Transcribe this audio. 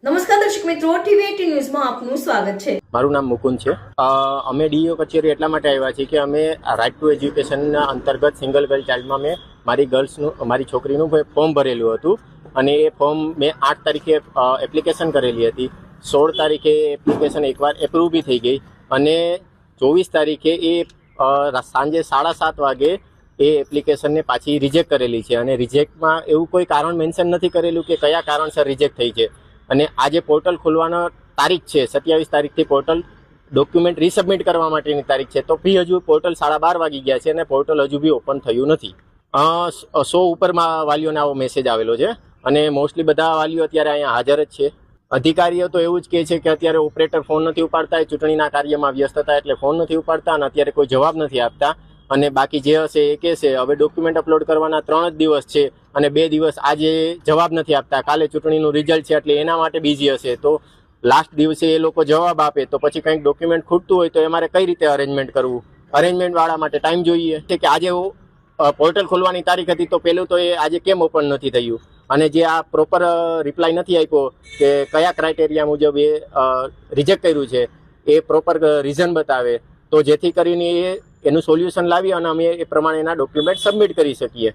નમસ્કાર દર્શક મિત્રો, ટીવી18 ન્યૂઝમાં આપનું સ્વાગત છે। મારું નામ મુકુંદ છે। અમે ડીઈઓ કચેરી એટલા માટે આવ્યા છીએ કે અમે રાઇટ ટુ એજ્યુકેશનના અંતર્ગત સિંગલ ગર્લ ચાઇલ્ડમાં મેં મારી છોકરીનું ફોર્મ ભરેલું હતું અને એ ફોર્મ મેં 8 તારીખે એપ્લિકેશન કરેલી હતી। 16 તારીખે એપ્લિકેશન એકવાર એપ્રુવ બી થઈ ગઈ અને 24 તારીખે એ સાંજે 7:30 વાગે એ એપ્લિકેશનને પાછી રિજેક્ટ કરેલી છે અને રિજેક્ટમાં એવું કોઈ કારણ મેન્શન નથી કરેલું કે કયા કારણસર રિજેક્ટ થઈ છે। અને આજે પોર્ટલ ખોલવાનો તારીખ છે 27 તારીખથી પોર્ટલ ડોક્યુમેન્ટ રીસબમિટ કરવા માટેની તારીખ છે, તો બી હજુ પોર્ટલ 12:30 વાગી ગયા છે અને પોર્ટલ હજુ બી ઓપન થયું નથી। 100 ઉપરમાં વાલીઓને આવો મેસેજ આવેલો છે અને મોસ્ટલી બધા વાલીઓ અત્યારે અહીંયા હાજર જ છે। અધિકારીઓ તો એવું જ કહે છે કે અત્યારે ઓપરેટર ફોન નથી ઉપાડતા, ચૂંટણીના કાર્યમાં વ્યસ્ત હતા એટલે ફોન નથી ઉપાડતા અને અત્યારે કોઈ જવાબ નથી આપતા અને બાકી જે હશે એ કહેશે। હવે ડોક્યુમેન્ટ અપલોડ કરવાના 3 જ દિવસ છે અને 2 દિવસ આજે જવાબ નથી આપતા, કાલે ચૂંટણીનું રિઝલ્ટ છે એટલે એના માટે બિઝી હશે, તો લાસ્ટ દિવસે એ લોકો જવાબ આપે તો પછી કંઈક ડોક્યુમેન્ટ ખૂટતું હોય તો અમારે કઈ રીતે અરેન્જમેન્ટ કરવું? અરેન્જમેન્ટવાળા માટે ટાઈમ જોઈએ છે કે આજે પોર્ટલ ખોલવાની તારીખ હતી તો પહેલું તો એ આજે કેમ ઓપન નથી થયું અને જે આ પ્રોપર રિપ્લાય નથી આપ્યો કે કયા ક્રાઇટેરિયા મુજબ એ રિજેક્ટ કર્યું છે એ પ્રોપર રીઝન બતાવે તો જેથી કરીને એનું સોલ્યુશન લાવી અને અમે એ પ્રમાણેના ડોક્યુમેન્ટ સબમિટ કરી શકીએ।